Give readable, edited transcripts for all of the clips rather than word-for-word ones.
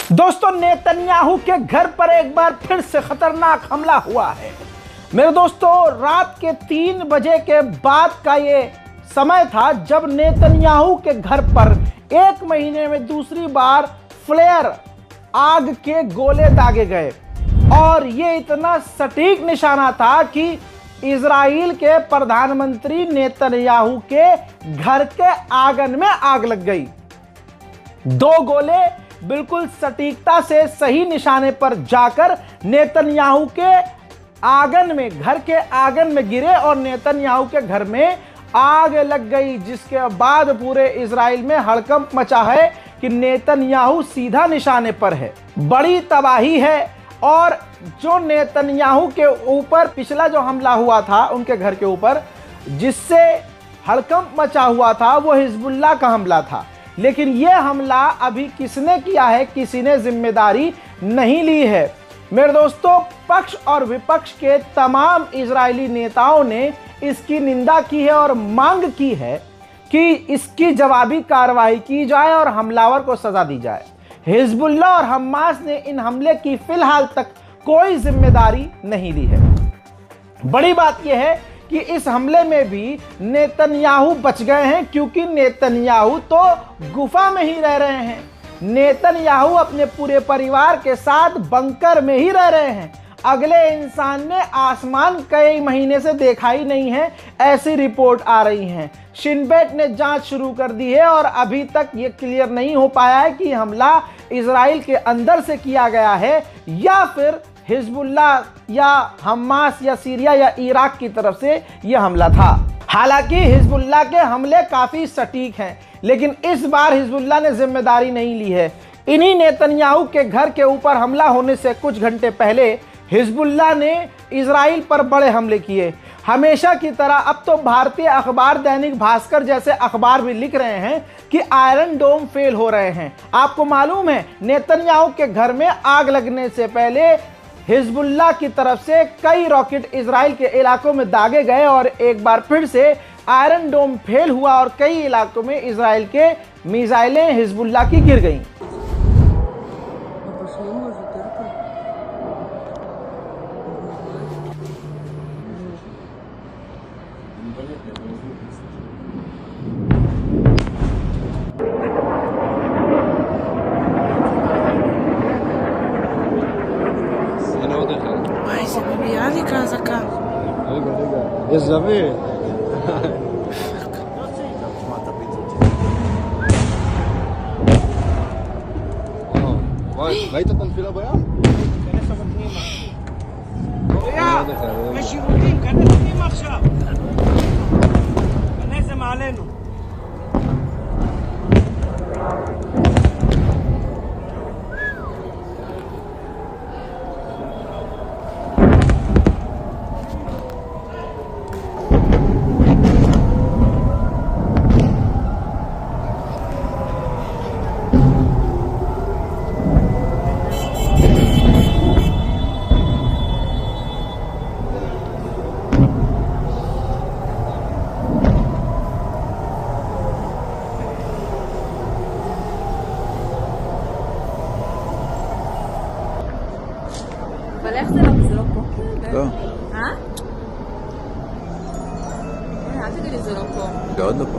दोस्तों, नेतन्याहू के घर पर एक बार फिर से खतरनाक हमला हुआ है। मेरे दोस्तों, रात के 3 बजे के बाद का ये समय था जब नेतन्याहू के घर पर 1 महीने में दूसरी बार फ्लेयर आग के गोले दागे गए और ये इतना सटीक निशाना था कि इजराइल के प्रधानमंत्री नेतन्याहू के घर के आंगन में आग लग गई। 2 गोले बिल्कुल सटीकता से सही निशाने पर जाकर नेतन्याहू के आंगन में, घर के आंगन में गिरे और नेतन्याहू के घर में आग लग गई, जिसके बाद पूरे इजराइल में हड़कंप मचा है कि नेतन्याहू सीधा निशाने पर है। बड़ी तबाही है। और जो नेतन्याहू के ऊपर पिछला जो हमला हुआ था उनके घर के ऊपर, जिससे हड़कंप मचा हुआ था, वो हिजबुल्लाह का हमला था। लेकिन यह हमला अभी किसने किया है, किसी ने जिम्मेदारी नहीं ली है। मेरे दोस्तों, पक्ष और विपक्ष के तमाम इजरायली नेताओं ने इसकी निंदा की है और मांग की है कि इसकी जवाबी कार्रवाई की जाए और हमलावर को सजा दी जाए। हिजबुल्लाह और हमास ने इन हमले की फिलहाल तक कोई जिम्मेदारी नहीं ली है। बड़ी बात यह है कि इस हमले में भी नेतन्याहू बच गए हैं, क्योंकि नेतन्याहू तो गुफा में ही रह रहे हैं। नेतन्याहू अपने पूरे परिवार के साथ बंकर में ही रह रहे हैं। अगले इंसान ने आसमान कई महीने से देखा ही नहीं है, ऐसी रिपोर्ट आ रही है। शिन बेट ने जांच शुरू कर दी है और अभी तक ये क्लियर नहीं हो पाया है कि हमला इजराइल के अंदर से किया गया है या फिर हिजबुल्लाह या हमास या सीरिया या इराक की तरफ से यह हमला था। हालांकि हिजबुल्लाह के हमले काफी सटीक हैं, लेकिन इस बार हिजबुल्लाह ने जिम्मेदारी नहीं ली है। इन्हीं नेतन्याहू के घर के ऊपर हमला होने से कुछ घंटे पहले हिजबुल्लाह ने इजराइल पर बड़े हमले किए। हमेशा की तरह अब तो भारतीय अखबार दैनिक भास्कर जैसे अखबार भी लिख रहे हैं कि आयरन डोम फेल हो रहे हैं। आपको मालूम है, नेतन्याहू के घर में आग लगने से पहले हिजबुल्लाह की तरफ से कई रॉकेट इजराइल के इलाकों में दागे गए और एक बार फिर से आयरन डोम फेल हुआ और कई इलाकों में इजराइल के मिसाइलें हिजबुल्लाह की गिर गईं। Você bebia ali casa cá. Deixa ver. ראית את הנפילה בים? כנס אבל פנימה. אוריה, יש שירותים, כנס פנימה עכשיו. כנס זה מעלינו. אבל איך זה לא? זה לא פה? לא. אל תגיד לי זה לא פה. זה עוד לא פה.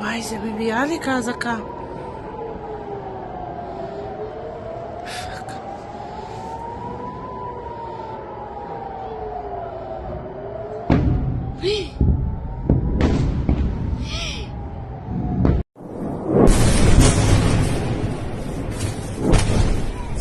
וואי, זה בביאליק האזעקה.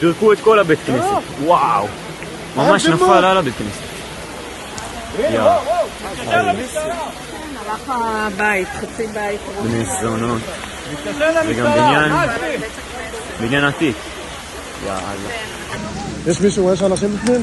פירקו את כל הבית כנסת. וואו. ממש נפל על הבית כנסת. הלך הבית, חצי בית. בני זונות. וגם בניין עתיק. יאללה. יש מישהו, יש אנשים בפנים?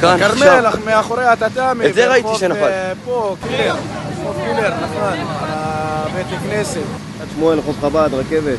כאן כרמל, מאחורי הטאטאמי. את זה ראיתי שנפל. פה, קילר, נכון, בית הכנסת. שמואל, רחוב חב"ד, רכבת.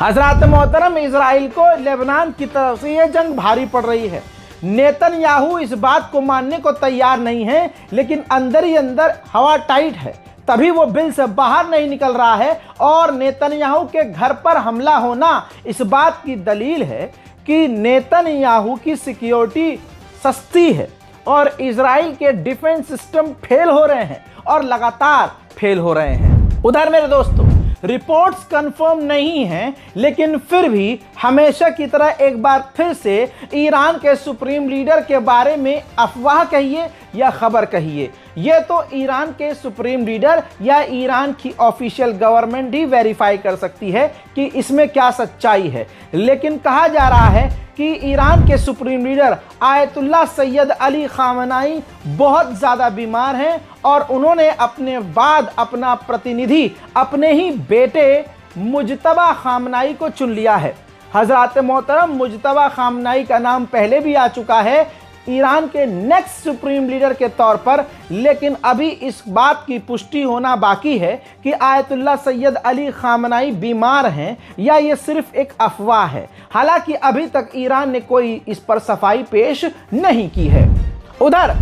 हजरात मोहतरम, इजराइल को लेबनान की तरफ से यह जंग भारी पड़ रही है। नेतन्याहू इस बात को मानने को तैयार नहीं है, लेकिन अंदर ही अंदर हवा टाइट है, तभी वो बिल से बाहर नहीं निकल रहा है। और नेतन्याहू के घर पर हमला होना इस बात की दलील है कि नेतन्याहू की सिक्योरिटी सस्ती है और इजराइल के डिफेंस सिस्टम फेल हो रहे हैं और लगातार फेल हो रहे हैं। उधर मेरे दोस्तों, रिपोर्ट्स कंफर्म नहीं हैं, लेकिन फिर भी हमेशा की तरह एक बार फिर से ईरान के सुप्रीम लीडर के बारे में अफवाह कहिए या खबर कहिए, ये तो ईरान के सुप्रीम लीडर या ईरान की ऑफिशियल गवर्नमेंट ही वेरीफाई कर सकती है कि इसमें क्या सच्चाई है। लेकिन कहा जा रहा है कि ईरान के supreme leader Ayatollah Syed Ali खामनाई बहुत ज़्यादा बीमार हैं और उन्होंने अपने बाद अपना प्रतिनिधि अपने ही बेटे मुजतबा खामनाई को चुन लिया है। हजरात मोहतरम, मुजतबा खामनाई का नाम पहले भी आ चुका है ईरान के नेक्स्ट सुप्रीम लीडर के तौर पर, लेकिन अभी इस बात की पुष्टि होना बाकी है कि आयतुल्लाह सैयद अली खामनाई बीमार हैं या ये सिर्फ एक अफवाह है। हालांकि अभी तक ईरान ने कोई इस पर सफाई पेश नहीं की है। उधर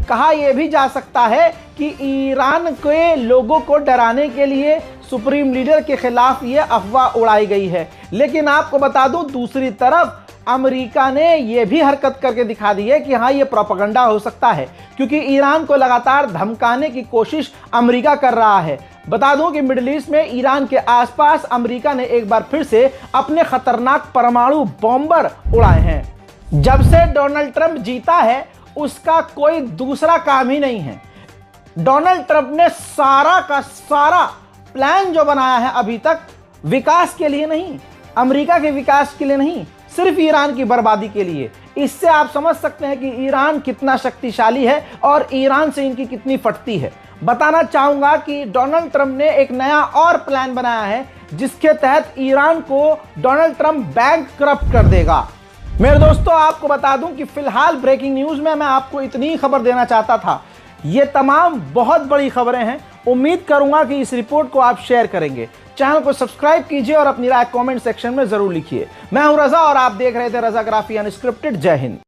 कहा यह भी जा सकता है कि ईरान के लोगों को डराने के लिए सुप्रीम लीडर के खिलाफ ये अफवाह उड़ाई गई है। लेकिन आपको बता दूं, दूसरी तरफ अमेरिका ने यह भी हरकत करके दिखा दी है कि हाँ, ये प्रोपेगेंडा हो सकता है, क्योंकि ईरान को लगातार धमकाने की कोशिश अमेरिका कर रहा है। बता दूं कि मिडिल ईस्ट में ईरान के आसपास अमेरिका ने एक बार फिर से अपने खतरनाक परमाणु बॉम्बर उड़ाए हैं। जब से डोनाल्ड ट्रंप जीता है, उसका कोई दूसरा काम ही नहीं है। डोनाल्ड ट्रंप ने सारा का सारा प्लान जो बनाया है अभी तक, विकास के लिए नहीं, अमेरिका के विकास के लिए नहीं, सिर्फ ईरान की बर्बादी के लिए। इससे आप समझ सकते हैं कि ईरान कितना शक्तिशाली है और ईरान से इनकी कितनी फटती है। बताना चाहूंगा कि डोनाल्ड ट्रंप ने एक नया और प्लान बनाया है, जिसके तहत ईरान को डोनाल्ड ट्रंप बैंकक्रप्ट कर देगा। मेरे दोस्तों, आपको बता दूं कि फिलहाल ब्रेकिंग न्यूज में मैं आपको इतनी ही खबर देना चाहता था। ये तमाम बहुत बड़ी खबरें हैं। उम्मीद करूंगा कि इस रिपोर्ट को आप शेयर करेंगे। चैनल को सब्सक्राइब कीजिए और अपनी राय कमेंट सेक्शन में जरूर लिखिए। मैं हूं रजा और आप देख रहे थे रजाग्राफी अनस्क्रिप्टेड। जय हिंद।